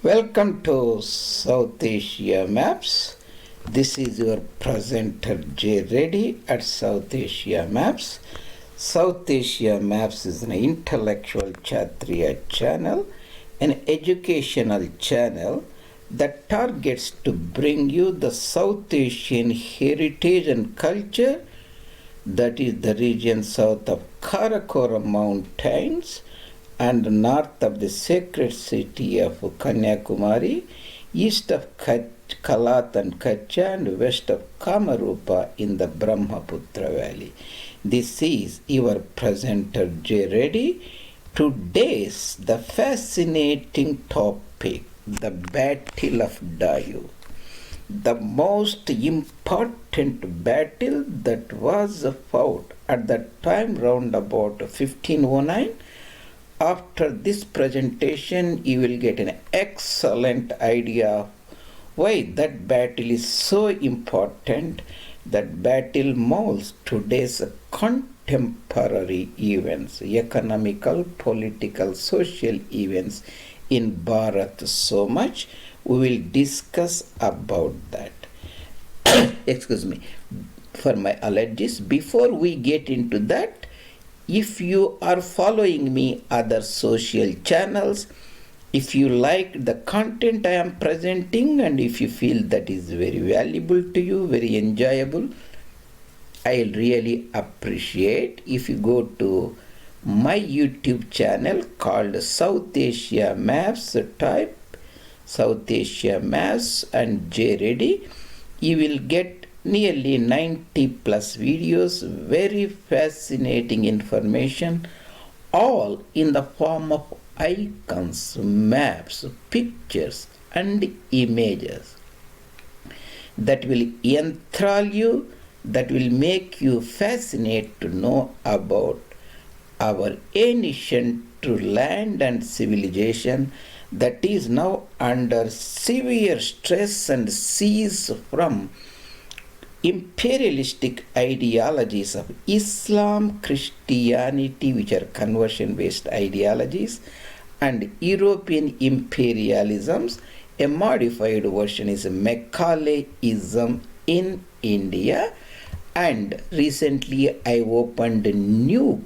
Welcome to South Asia Maps. This is your presenter J. Reddy at South Asia Maps. South Asia Maps is an intellectual Kshatriya channel, an educational channel that targets to bring you the South Asian heritage and culture, that is the region south of Karakoram Mountains and north of the sacred city of Kanyakumari, east of Kalat and Kacha, and west of Kamarupa in the Brahmaputra Valley. This is your presenter J. Reddy. Today's the fascinating topic, the Battle of Diu. The most important battle that was fought at that time round about 1509. After this presentation, you will get an excellent idea of why that battle is so important. That battle molds today's contemporary events, economical, political, social events in Bharat so much. We will discuss about that. Excuse me for my allergies. Before we get into that, if you are following me other social channels, if you like the content I am presenting and if you feel that is very valuable to you, very enjoyable, I'll really appreciate if you go to my YouTube channel called South Asia Maps, type South Asia Maps and J. Reddy. You will get nearly 90 plus videos, very fascinating information, all in the form of icons, maps, pictures and images that will enthrall you, that will make you fascinated to know about our ancient land and civilization that is now under severe stress and siege from imperialistic ideologies of Islam, Christianity, which are conversion-based ideologies, and European imperialisms. A modified version is Macaulaism in India. And recently I opened a new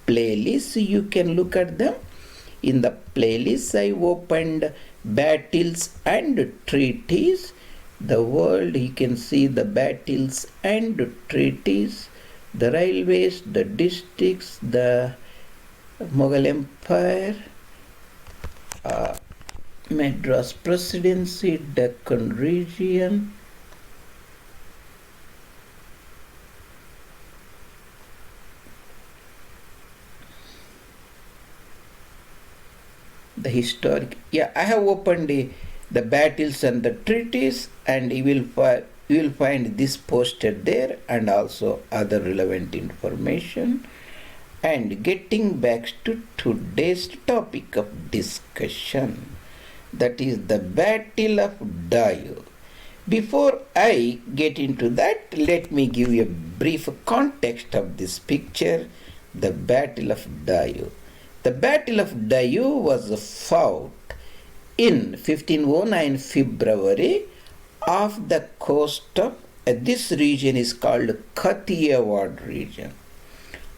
playlist. You can look at them. In the playlist I opened battles and treaties. The world, you can see the battles and treaties, the railways, the districts, the Mughal Empire, Madras Presidency, Deccan region, the historic. Yeah, I have opened the battles and the treaties, and you will find this posted there and also other relevant information. And getting back to today's topic of discussion, that is the Battle of Diu. Before I get into that, let me give you a brief context of this picture, the Battle of Diu. The Battle of Diu was fought in 1509 February off the coast of this region is called Kathiawar region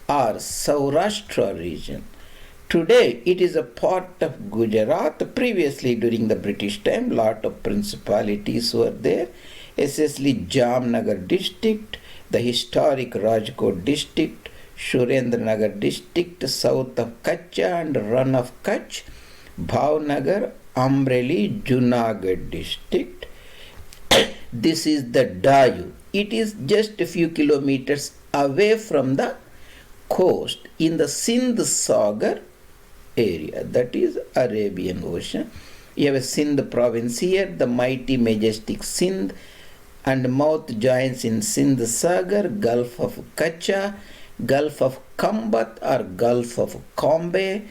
or Saurashtra region. Today it is a part of Gujarat. Previously during the British time, lot of principalities were there, especially Jamnagar district, the historic Rajkot district, Surendranagar district south of Kutch and Run of Kutch, Bhavnagar, Amreli, Junagadh district. This is the Diu. It is just a few kilometers away from the coast in the Sindh Sagar area, that is Arabian Ocean. You have a Sindh province here, the mighty majestic Sindh, and mouth joins in Sindh Sagar, Gulf of Kacha, Gulf of Kambat or Gulf of Kombe,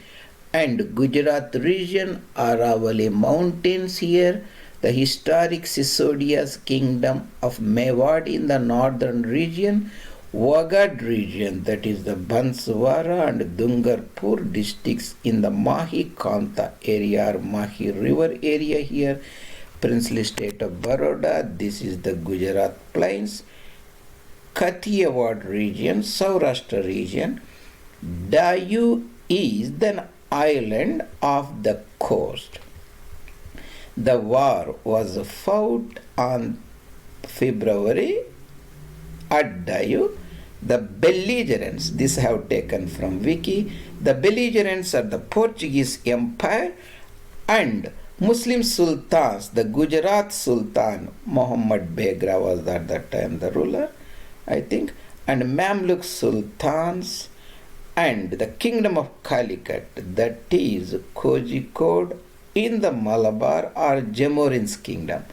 and Gujarat region, Aravalli mountains here, the historic Sisodia's kingdom of Mewad in the northern region, Wagad region, that is the Banswara and Dungarpur districts in the Mahi Kanta area or Mahi river area here, princely state of Baroda. This is the Gujarat plains. Kathiawar region, Saurashtra region. Diu is the island of the coast. The war was fought on February at Diu. The Belligerents, this I have taken from Wiki, the Belligerents are the Portuguese Empire and Muslim sultans. The Gujarat Sultan Muhammad Begra was at that time the ruler, I think, and Mamluk sultans and the kingdom of Calicut, that is Kozhikode in the Malabar or Jamorin's kingdom.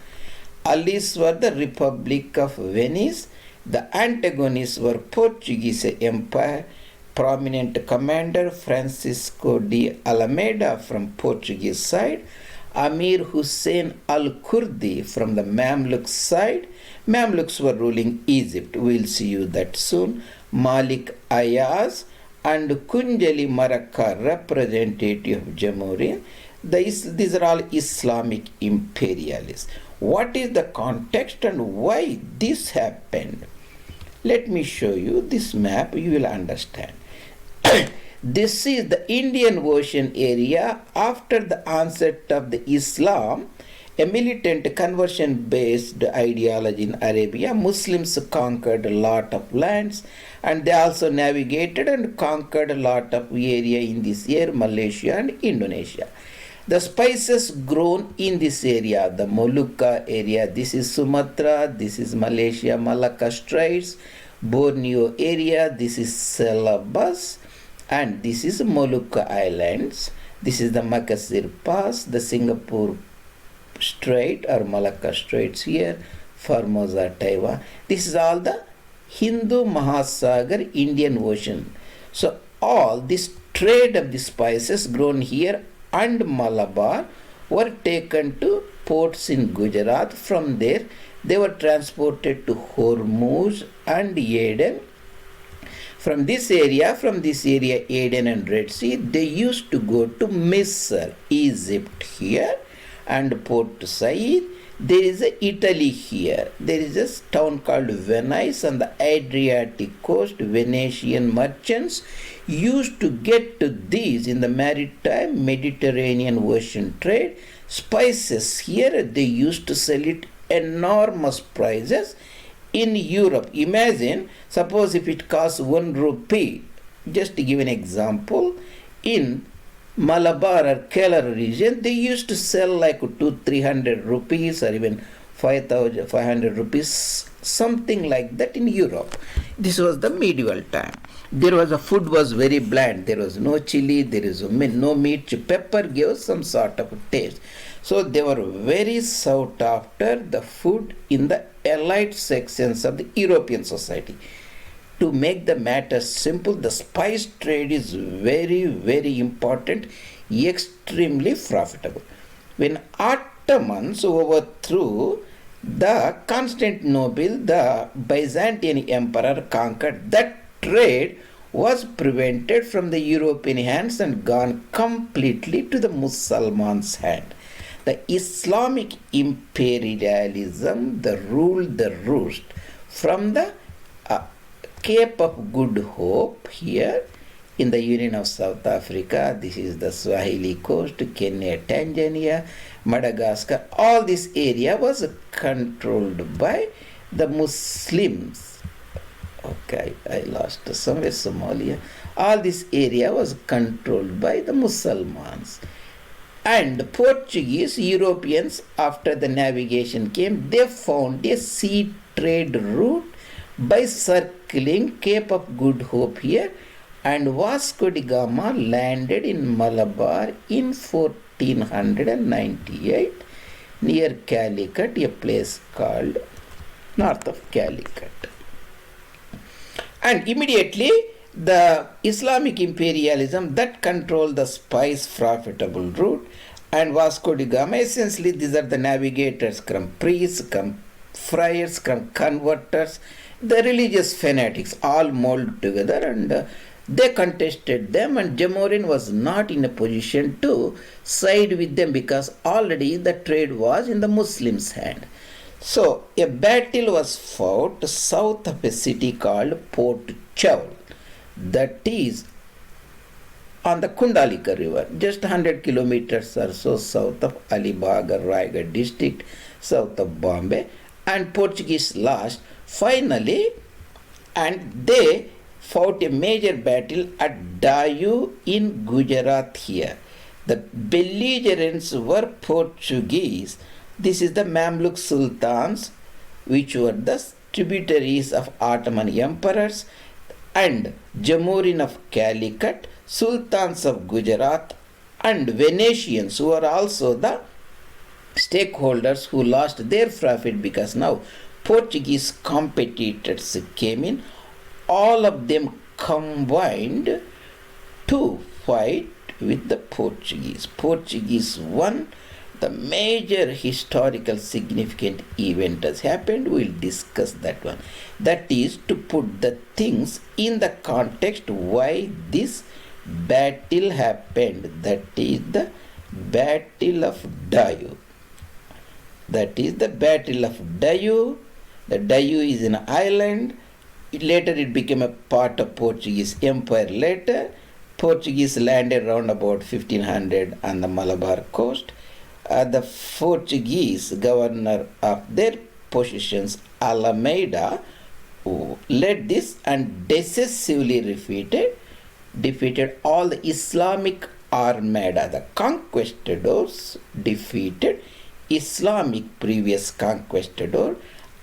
Allies were the Republic of Venice. The antagonists were Portuguese Empire, prominent commander Francisco de Almeida from Portuguese side, Amir Hussein al-Kurdi from the Mamluk side. Mamluks were ruling Egypt. We'll see you that soon. Malik Ayaz and Kunjali Maraka, representative of Jamorin. These are all Islamic imperialists. What is the context and why this happened? Let me show you this map, you will understand. This is the Indian Ocean area after the onset of the Islam, a militant conversion-based ideology in Arabia. Muslims conquered a lot of lands and they also navigated and conquered a lot of area in this area, Malaysia and Indonesia. The spices grown in this area, the Molucca area, this is Sumatra, this is Malaysia, Malacca Straits, Borneo area, this is Celebes, and this is Molucca Islands. This is the Makassar Pass, the Singapore Strait or Malacca Straits here, Formosa, Taiwan. This is all the Hindu Mahasagar, Indian Ocean. So all this trade of the spices grown here and Malabar were taken to ports in Gujarat. From there, they were transported to Hormuz and Aden. From this area, Aden and Red Sea, they used to go to Misr, Egypt here, and Port Said. There is a Italy here. There is a town called Venice on the Adriatic coast. Venetian merchants used to get to these in the maritime Mediterranean Ocean trade. Spices here, they used to sell it enormous prices in Europe. Imagine, suppose if it costs 1 rupee, just to give an example, in Malabar or Kerala region, they used to sell like 200-300 rupees or even 500 rupees, something like that in Europe. This was the medieval time. Food was very bland. There was no chili, there is no meat. Pepper gave some sort of taste. So they were very sought after the food in the elite sections of the European society. To make the matter simple, the spice trade is very, very important, extremely profitable. When Ottomans overthrew the Constantinople, the Byzantine emperor conquered, that trade was prevented from the European hands and gone completely to the Muslims' hand. The Islamic imperialism, the ruled the roost from the Cape of Good Hope here in the Union of South Africa. This is the Swahili coast, Kenya, Tanzania, Madagascar. All this area was controlled by the Muslims. Okay, I lost somewhere, Somalia. All this area was controlled by the Muslims. And Portuguese, Europeans, after the navigation came, they found a sea trade route by circling Cape of Good Hope here, and Vasco da Gama landed in Malabar in 1498 near Calicut, a place called north of Calicut. And immediately the Islamic imperialism that controlled the spice profitable route, and Vasco da Gama, essentially these are the navigators, come priests, come friars, come converters, the religious fanatics all molded together, and they contested them, and Jamorin was not in a position to side with them because already the trade was in the Muslims' hand. So a battle was fought south of a city called Port Chaul, that is on the Kundalika River, just 100 kilometers or so south of Alibag or Raigad district, south of Bombay, and Portuguese lost finally, and they fought a major battle at Diu in Gujarat here. The belligerents were Portuguese. This is the Mamluk sultans, which were the tributaries of Ottoman emperors, and Jamorin of Calicut, sultans of Gujarat, and Venetians, who are also the stakeholders who lost their profit because now Portuguese competitors came in. All of them combined to fight with the Portuguese. Portuguese won. The major historical significant event has happened. We'll discuss that one. That is to put the things in the context why this battle happened. That is the Battle of Diu. That is the Battle of Diu. The Diu is an island. Later it became a part of Portuguese Empire later. Portuguese landed around about 1500 on the Malabar coast. The Portuguese governor of their possessions, Almeida, led this and decisively defeated all the Islamic Armada. The conquistadors defeated Islamic previous conquistador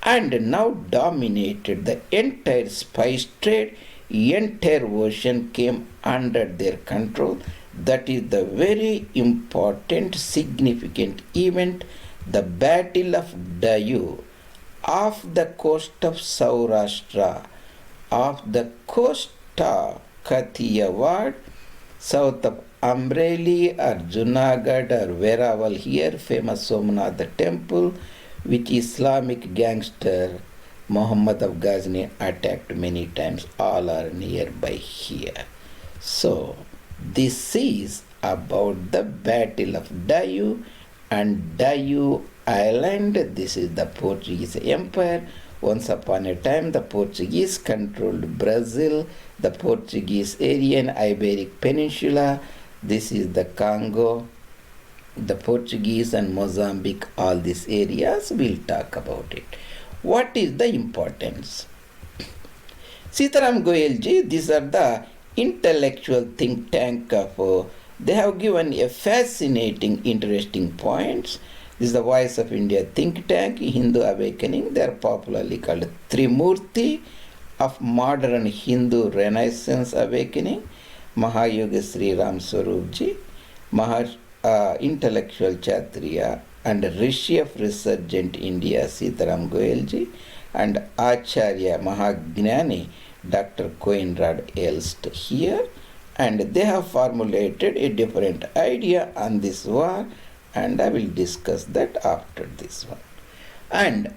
and now dominated the entire spice trade. Entire ocean came under their control. That is the very important, significant event, the Battle of Diu, off the coast of Saurashtra, off the coast of Kathiawar, south of Amreli or Junagadh or Veraval here, famous Somnath temple, which Islamic gangster Muhammad of Ghazni attacked many times. All are nearby here. So, this is about the Battle of Diu and Diu Island. This is the Portuguese Empire. Once upon a time, the Portuguese controlled Brazil, the Portuguese area in Iberic Peninsula. This is the Congo, the Portuguese and Mozambique, all these areas. We'll talk about it. What is the importance? Sitaram Goyalji, these are the intellectual think tank of, they have given a fascinating, interesting points. This is the Voice of India think tank, Hindu awakening. They are popularly called Trimurti of modern Hindu Renaissance awakening. Mahayogi Sri Ram Swarupji, intellectual Kshatriya and Rishi of resurgent India, Sitaram Goyalji, and Acharya Mahagnani, Dr. Coenrad Elst here, and they have formulated a different idea on this war, and I will discuss that after this one. And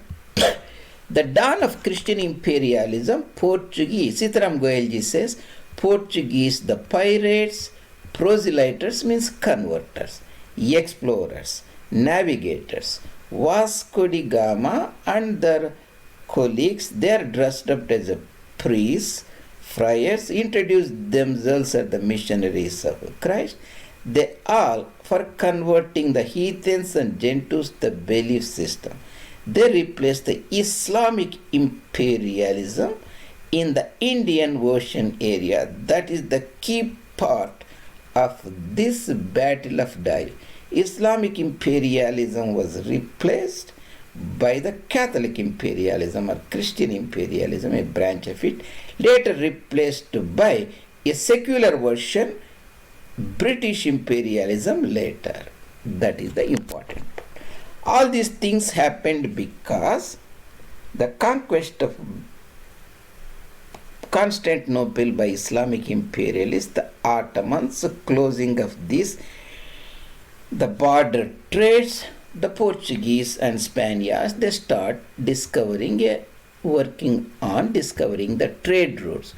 the dawn of Christian imperialism, Portuguese, Sitaram Goyalji says, Portuguese, the pirates, proselyters means converters, explorers, navigators, Vasco da Gama and their colleagues, they are dressed up as a priests, friars, introduced themselves as the missionaries of Christ. They all for converting the heathens and Gentiles the belief system. They replaced the Islamic imperialism in the Indian Ocean area. That is the key part of this Battle of Diu. Islamic imperialism was replaced by the Catholic imperialism or Christian imperialism, a branch of it, later replaced by a secular version, British imperialism later. That is the important part. All these things happened because the conquest of Constantinople by Islamic imperialists, the Ottomans, closing of this, the border trades, the Portuguese and Spaniards, they start discovering a working on discovering the trade routes.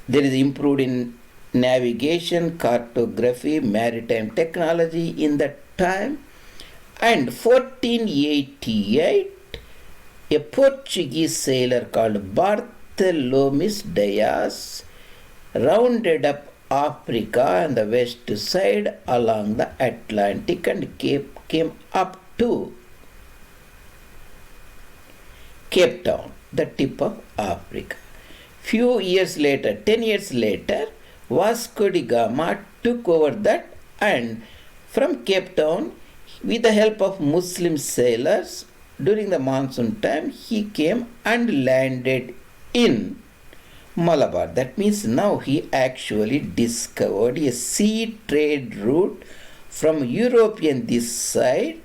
There is improved in navigation, cartography, maritime technology in that time. And 1488, a Portuguese sailor called Bartholomew Dias rounded up Africa on the west side along the Atlantic and came up to Cape Town, the tip of Africa. Few years later, 10 years later, Vasco da Gama took over that, and from Cape Town, with the help of Muslim sailors, during the monsoon time, he came and landed in Malabar. That means now he actually discovered a sea trade route from European this side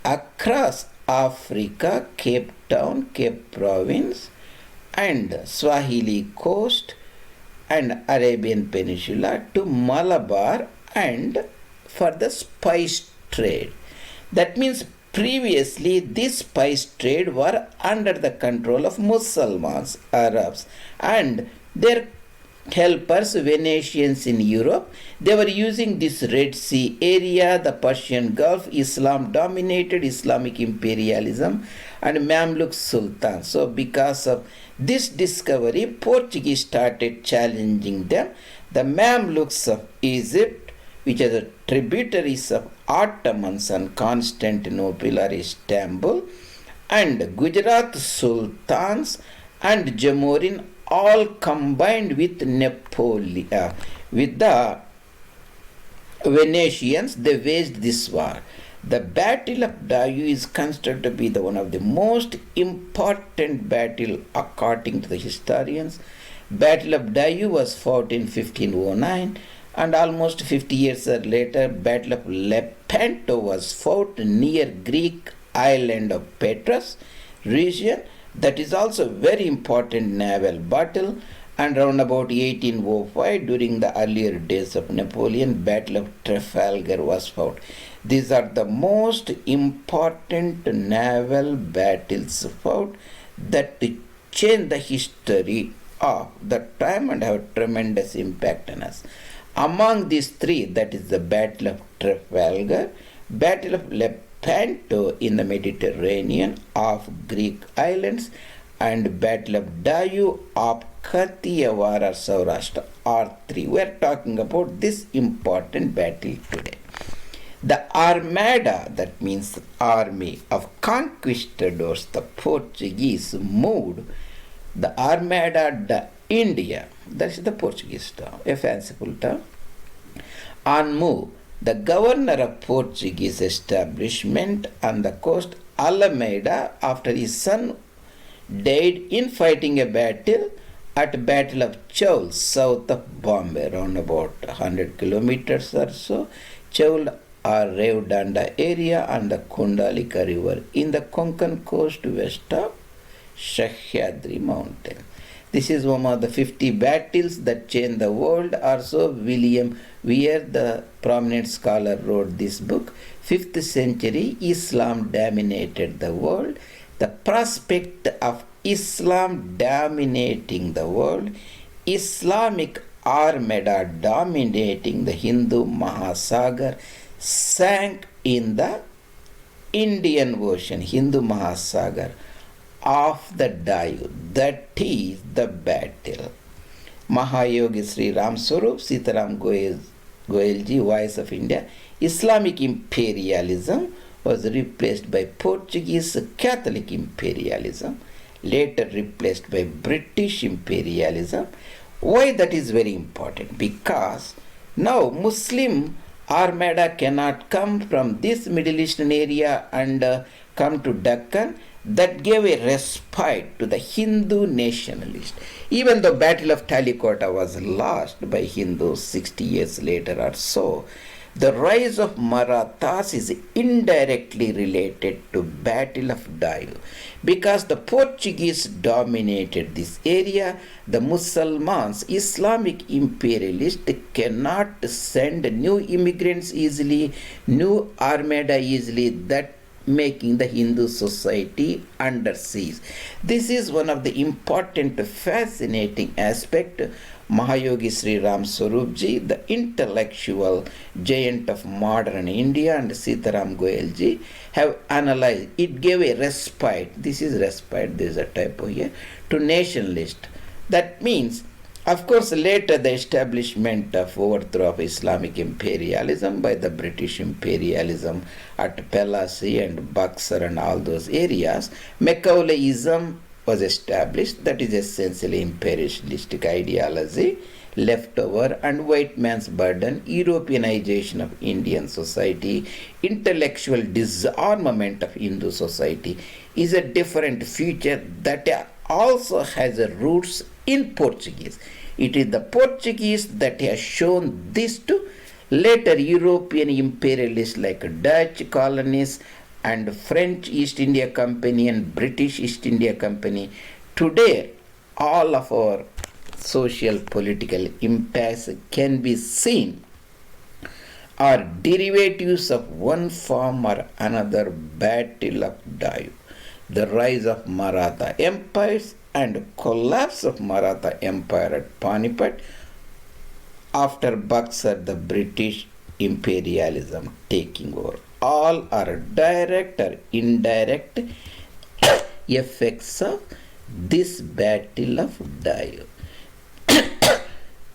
across Africa, Cape Town, Cape Province, and Swahili coast and Arabian Peninsula to Malabar and for the spice trade. That means previously this spice trade were under the control of Muslims, Arabs, and their helpers, Venetians in Europe. They were using this Red Sea area, the Persian Gulf. Islam dominated, Islamic imperialism, and Mamluk Sultan. So because of this discovery, Portuguese started challenging them. The Mamluks of Egypt, which are the tributaries of Ottomans and Constantinople or Istanbul, and Gujarat Sultans and Jamorin all combined with Napoleon, with the Venetians, they waged this war. The Battle of Diu is considered to be the one of the most important battle according to the historians. Battle of Diu was fought in 1509, and almost 50 years later, Battle of Lepanto was fought near Greek island of Patras region. That is also very important naval battle. And around about 1805, during the earlier days of Napoleon, Battle of Trafalgar was fought. These are the most important naval battles fought that change the history of the time and have tremendous impact on us. Among these three, that is the Battle of Trafalgar, Battle of Lepanto in the Mediterranean of Greek islands, and Battle of Diu of Kathiawar or Saurashtra, are three. We are talking about this important battle today. The Armada, that means army of conquistadors, the Portuguese moved the Armada de India, that is the Portuguese term, a fanciful term, on move. The governor of Portuguese establishment on the coast, Almeida, after his son died in fighting a battle at Battle of Chaul, south of Bombay, around about 100 kilometers or so. Chaul are Revdanda area on the Kundalika river in the Konkan coast west of Sahyadri mountain. This is one of the 50 battles that changed the world. Also, William Weir, the prominent scholar, wrote this book. 5th century, Islam dominated the world. The prospect of Islam dominating the world, Islamic Armada dominating the Hindu Mahasagar, sank in the Indian Ocean, Hindu Mahasagar, of the Diu. That is the battle. Mahayogi Sri Ram Swarup, Sitaram Goelji, Voice of India, Islamic imperialism was replaced by Portuguese Catholic imperialism, later replaced by British imperialism. Why that is very important? Because now Muslim Armada cannot come from this Middle Eastern area and come to Deccan. That gave a respite to the Hindu nationalists. Even though Battle of Talikota was lost by Hindus 60 years later or so, the rise of Marathas is indirectly related to Battle of Diu. Because the Portuguese dominated this area, the Muslims, Islamic imperialists, cannot send new immigrants easily, new armada easily. That making the Hindu society under siege. This is one of the important, fascinating aspect. Mahayogi Sri Ram Swarupji, the intellectual giant of modern India, and Sitaram Goyalji have analyzed. It gave a respite. This is respite. There is a typo here to nationalist. That means, of course, later the establishment of overthrow of Islamic imperialism by the British imperialism at Pelassi and Buxar and all those areas, Macaulayism was established. That is essentially imperialistic ideology, leftover and white man's burden, Europeanization of Indian society, intellectual disarmament of Hindu society is a different future that also has roots in Portuguese. It is the Portuguese that has shown this to later European imperialists like Dutch colonies and French East India Company and British East India Company. Today, all of our social political impasse can be seen are derivatives of one form or another battle of Diu, the rise of Maratha empires and collapse of Maratha Empire at Panipat after Buxar, the British imperialism taking over. All are direct or indirect effects of this battle of Diu.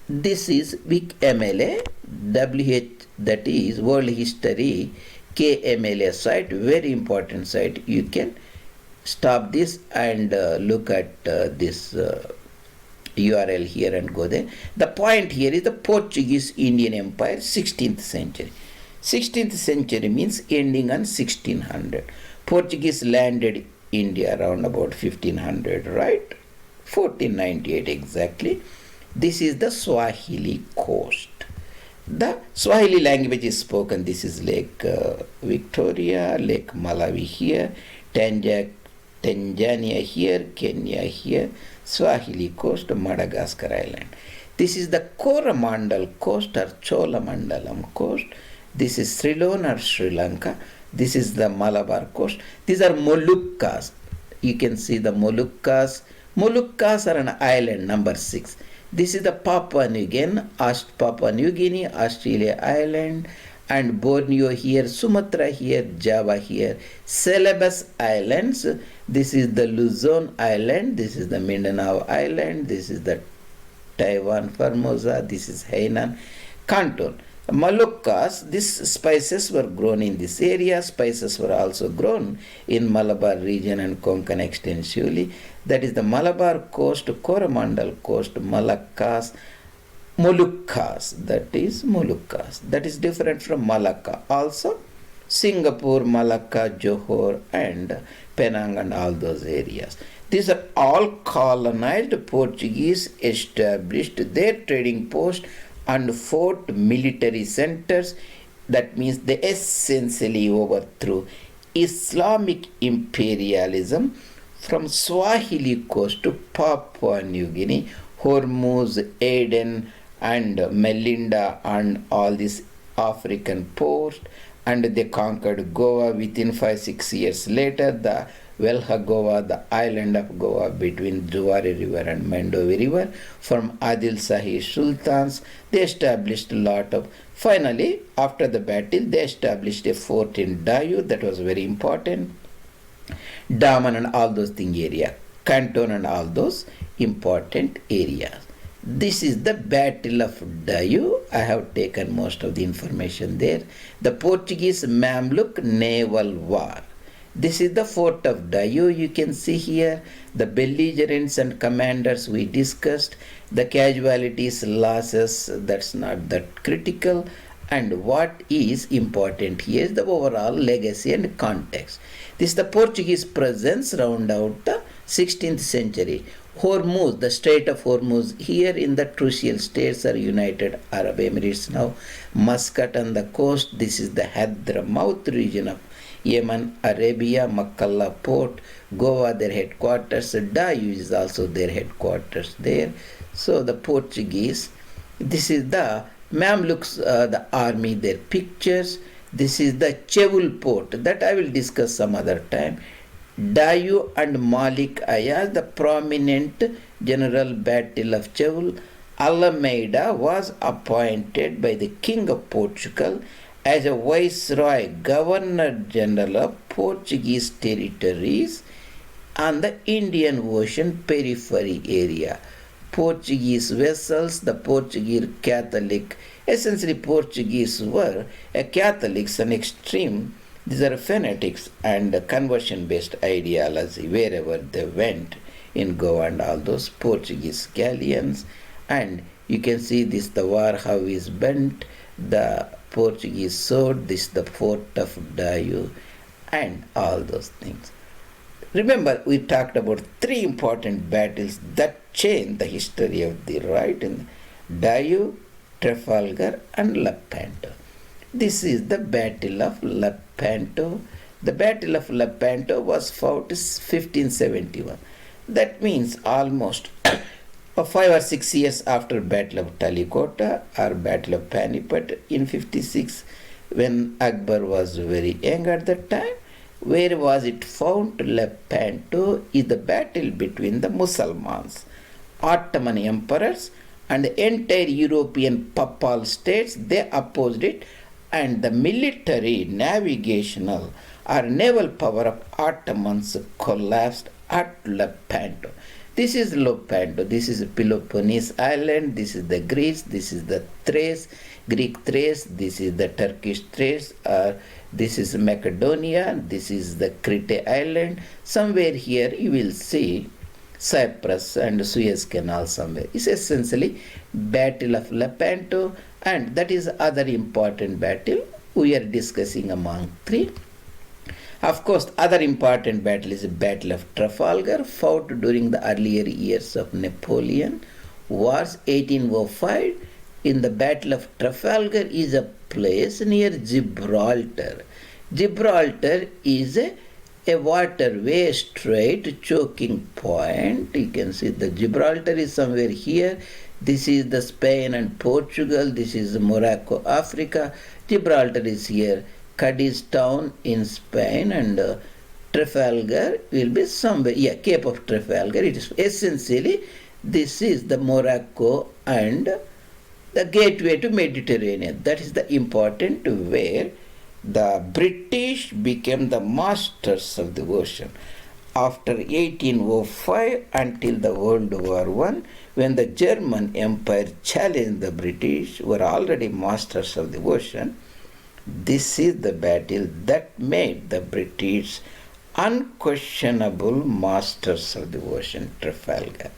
This is Vic MLA, WH, that is World History, KMLA site, very important site. You can stop this and look at this URL here and go there. The point here is the Portuguese Indian Empire, 16th century. 16th century means ending on 1600. Portuguese landed India around about 1500, right? 1498 exactly. This is the Swahili coast. The Swahili language is spoken. This is Lake Victoria, Lake Malawi here, Tanzania here, Kenya here, Swahili coast, Madagascar island. This is the Coromandel coast or Cholamandalam coast. This is Ceylon or Sri Lanka. This is the Malabar coast. These are Moluccas. You can see the Moluccas. Moluccas are an island, number 6. This is the Papua New Guinea, Australia Island, and Borneo here, Sumatra here, Java here, Celebes Islands. This is the Luzon Island, this is the Mindanao Island, this is the Taiwan Formosa, this is Hainan, Canton. Moluccas, these spices were grown in this area. Spices were also grown in Malabar region and Konkan extensively. That is the Malabar coast, Coromandel coast, Moluccas, that is Moluccas. That is different from Malacca. Also, Singapore, Malacca, Johor, and Penang, and all those areas. These are all colonized. Portuguese established their trading post and fort military centers. That means they essentially overthrew Islamic imperialism from Swahili coast to Papua New Guinea, Hormuz, Aden, and Melinda, and all these African ports, and they conquered Goa within 5-6 years later. The Velha Goa, the island of Goa between Zuari River and Mandovi River, from Adil Shahi Sultans. They established a lot of, finally, after the battle, they established a fort in Diu, that was very important. Daman and all those thing area, Canton and all those important areas. This is the Battle of Diu. I have taken most of the information there. The Portuguese Mamluk Naval War. This is the fort of Diu. You can see here the belligerents and commanders we discussed. The casualties, losses, that's not that critical. And what is important here is the overall legacy and context. This is the Portuguese presence round out the 16th century. Hormuz, the Strait of Hormuz, here in the Trucial states are United Arab Emirates now. Muscat on the coast, this is the Hadramaut region of Yemen, Arabia, Makalla port, Goa, their headquarters, Diu is also their headquarters there. So the Portuguese, this is the Mamluks, the army, their pictures. This is the Chevul port that I will discuss some other time. Diu and Malik Ayaz, the prominent general battle of Chevul. Almeida was appointed by the King of Portugal as a viceroy, governor general of Portuguese territories on the Indian Ocean periphery area. Portuguese vessels, the Portuguese Catholic, essentially Portuguese were Catholics and extreme, these are fanatics and conversion-based ideology wherever they went in Goa and all those Portuguese galleons. And you can see this, the war how is bent, the Portuguese sword, this the fort of Diu, and all those things. Remember, we talked about three important battles that changed the history of the right in Diu, Trafalgar, and Lepanto. This is the Battle of Lepanto. The Battle of Lepanto was fought in 1571. That means almost 5 or 6 years after Battle of Talikota or Battle of Panipat in 56, when Akbar was very young at that time. Where was it found? Lepanto is the battle between the Muslims, Ottoman emperors, and the entire European papal states. They opposed it, and the military, navigational or naval power of Ottomans collapsed at Lepanto. This is Lepanto. This is Peloponnese island. This is the Greece. This is the Thrace, Greek Thrace. This is the Turkish Thrace. This is Macedonia. This is the Crete island. Somewhere here you will see Cyprus and Suez Canal somewhere. It's essentially Battle of Lepanto, and that is other important battle we are discussing among three. Of course, other important battle is the Battle of Trafalgar, fought during the earlier years of Napoleon Wars, 1805. In the Battle of Trafalgar is a place near Gibraltar. Gibraltar is a waterway, strait, choking point. You can see the Gibraltar is somewhere here. This is the Spain and Portugal. This is Morocco, Africa. Gibraltar is here. Cadiz town in Spain, and Trafalgar will be somewhere, Cape of Trafalgar. It is essentially, this is the Morocco and the gateway to Mediterranean. That is the important where the British became the masters of the ocean. After 1805 until the World War I, when the German Empire challenged the British, were already masters of the ocean. This is the battle that made the British unquestionable masters of the ocean, Trafalgar.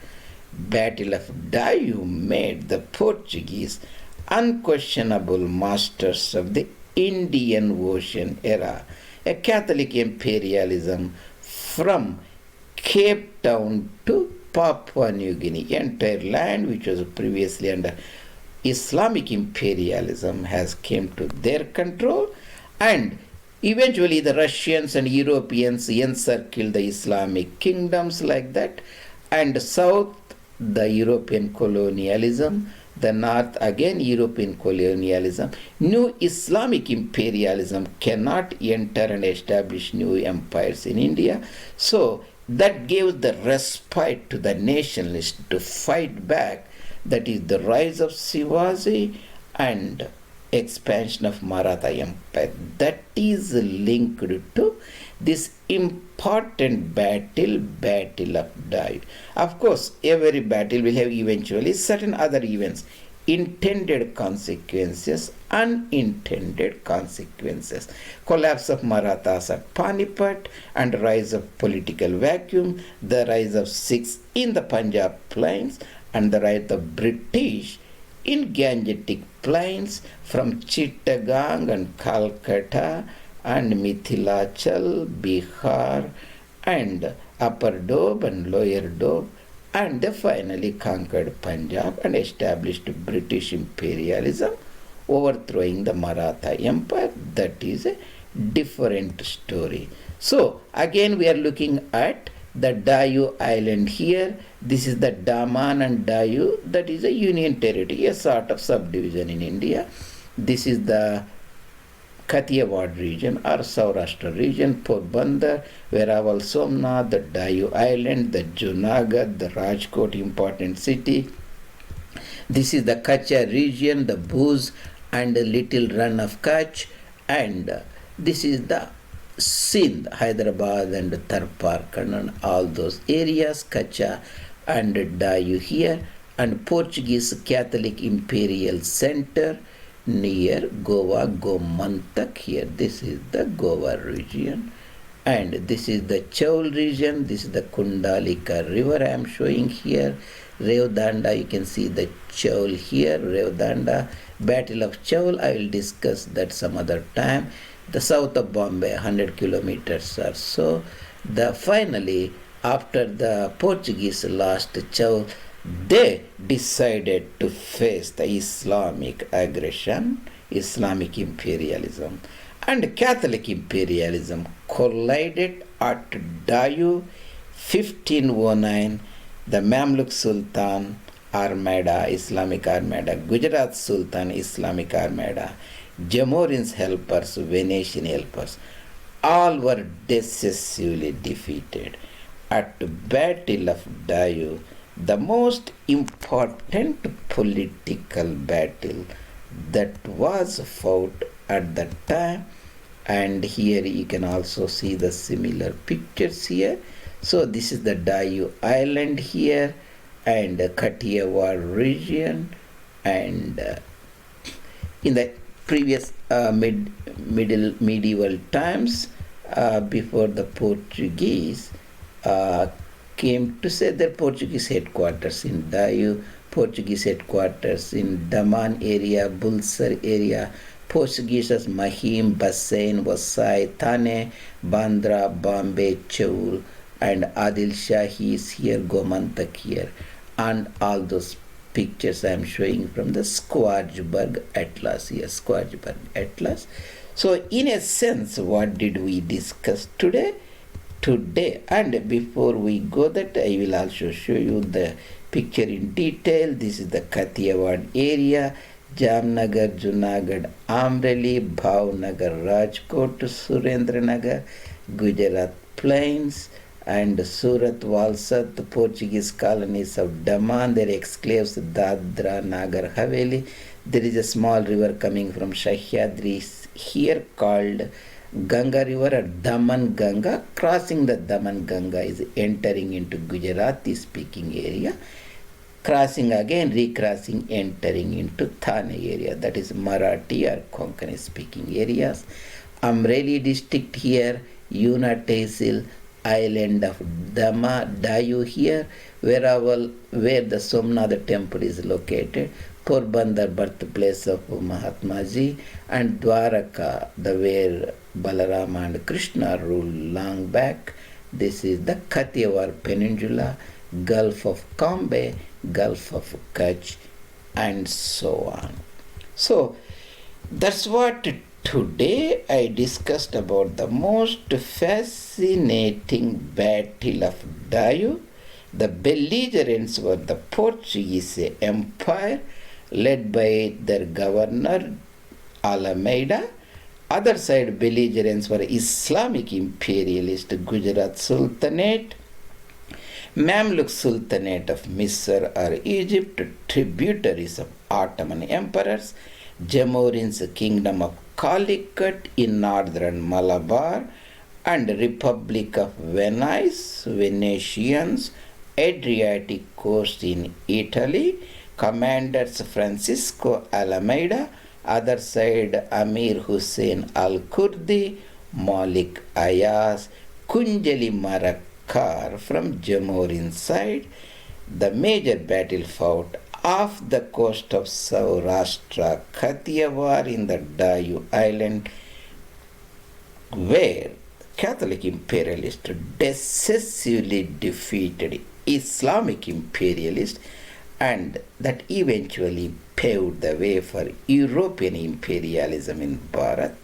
Battle of Diu made the Portuguese unquestionable masters of the Indian Ocean era, a Catholic imperialism from Cape Town to Papua New Guinea, entire land which was previously under Islamic imperialism has came to their control, and eventually the Russians and Europeans encircled the Islamic kingdoms like that, and south the European colonialism, the north again European colonialism. New Islamic imperialism cannot enter and establish new empires in India, so that gave the respite to the nationalists to fight back. That is the rise of Shivaji and expansion of Maratha Empire. That is linked to this important battle, Battle of Diu. Of course, every battle will have eventually certain other events, intended consequences, unintended consequences. Collapse of Marathas at Panipat and rise of political vacuum, the rise of Sikhs in the Punjab plains, and the rise of British in Gangetic plains from Chittagong and Calcutta and Mithilachal, Bihar, and Upper Doab and Lower Doab, and they finally conquered Punjab and established British imperialism, overthrowing the Maratha Empire. That is a different story. So again we are looking at the Diu island here. This is the Daman and Diu, that is a union territory, a sort of subdivision in India. This is the Kathiawar region or Saurashtra region, Porbandar, Veeraval Somnath, the Diu Island, the Junagadh, the Rajkot, important city. This is the Kutch region, the Bhuj and the little run of Kutch, and this is the Sindh, Hyderabad and Tharparkand and all those areas, Kutch and Diu here, and Portuguese Catholic Imperial Center near Goa, Gomantak here. This is the Goa region, and this is the Chaul region. This is the Kundalika river I am showing here. Revdanda, you can see the Chaul here, Revdanda. Battle of Chaul, I will discuss that some other time. The south of Bombay, 100 kilometers or so. Finally, after the Portuguese lost Chaul, they decided to face the Islamic aggression, Islamic imperialism, and Catholic imperialism collided at Diu 1509. The Mamluk Sultan Armada, Islamic Armada, Gujarat Sultan Islamic Armada, Jamorians helpers, Venetian helpers, all were decisively defeated. At the Battle of Diu, the most important political battle that was fought at that time, and here you can also see the similar pictures here. So this is the Diu Island here and the Kathiawar region, and in the previous medieval times, before the Portuguese came to set their Portuguese headquarters in Diu, Portuguese headquarters in Daman area, Bulsar area, Portuguese as Mahim, Bassein, Vasai, Thane, Bandra, Bombay, Chaul, and Adil Shahi is here, Gomantak here, and all those pictures I am showing from the Squargeberg Atlas here, Squargeberg Atlas. So in a sense, what did we discuss today? And before we go that, I will also show you the picture in detail. This is the Kathiawar area, Jamnagar, Junagadh, Amreli, Bhavnagar, Rajkot, Surendranagar, Gujarat Plains, and Surat, Valsad, the Portuguese colonies of Daman, their exclaves Dadra, Nagar Haveli. There is a small river coming from Sahyadri here called Ganga river or Daman Ganga. Crossing the Daman Ganga is entering into Gujarati speaking area. Crossing again, recrossing, entering into Thane area, that is Marathi or Konkani speaking areas. Amreli district here, Una Tehsil, island of Diu here, where the Somnath temple is located, Porbandar, birthplace of Mahatma Ji, and Dwaraka, where Balarama and Krishna ruled long back. This is the Kathiawar Peninsula, Gulf of Cambay, Gulf of Kutch, and so on. So that's what today I discussed about the most fascinating battle of Diu. The belligerents were the Portuguese Empire, led by their governor Almeida. Other side belligerents were Islamic imperialist Gujarat Sultanate, Mamluk Sultanate of Misr or Egypt, tributaries of Ottoman emperors, Jamorians kingdom of Calicut in northern Malabar, and Republic of Venice, Venetians, Adriatic coast in Italy, commanders Francisco Almeida, other side Amir Hussein Al-Kurdi, Malik Ayaz, Kunjali Marakar from Jamorin side. The major battle fought off the coast of Saurashtra, Kathiawar in the Diu Island, where Catholic imperialists decisively defeated Islamic imperialists, and that eventually paved the way for European imperialism in Bharat,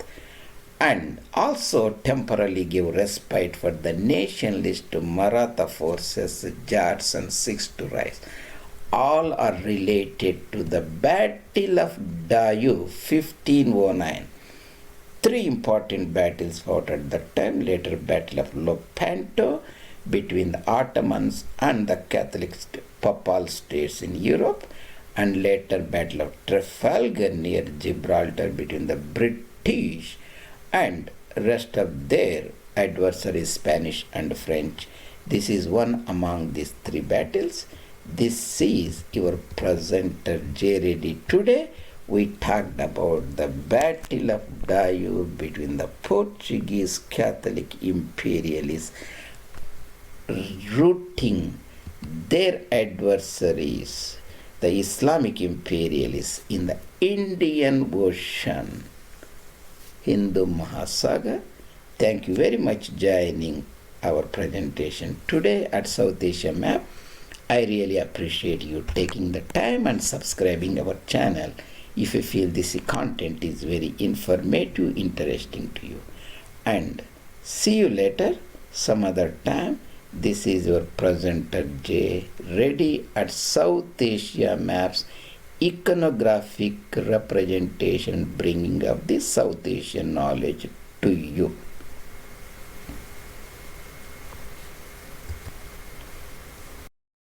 and also temporarily gave respite for the nationalist Maratha forces, Jats and Sikhs to rise. All are related to the Battle of Diu 1509. three important battles fought at that time. Later Battle of Lepanto between the Ottomans and the Catholic papal states in Europe, and later Battle of Trafalgar near Gibraltar between the British and rest of their adversaries, Spanish and French. This is one among these three battles. This is your presenter J. Reddy. Today we talked about the Battle of Diu between the Portuguese Catholic imperialists routing their adversaries, the Islamic imperialists, in the Indian Ocean, Hindu Mahasagar. Thank you very much joining our presentation today at South Asia Map. I really appreciate you taking the time and subscribing our channel if you feel this content is very informative, interesting to you. And see you later some other time. This is your presenter J. Reddy at South Asia Maps, iconographic representation, bringing up the South Asian knowledge to you.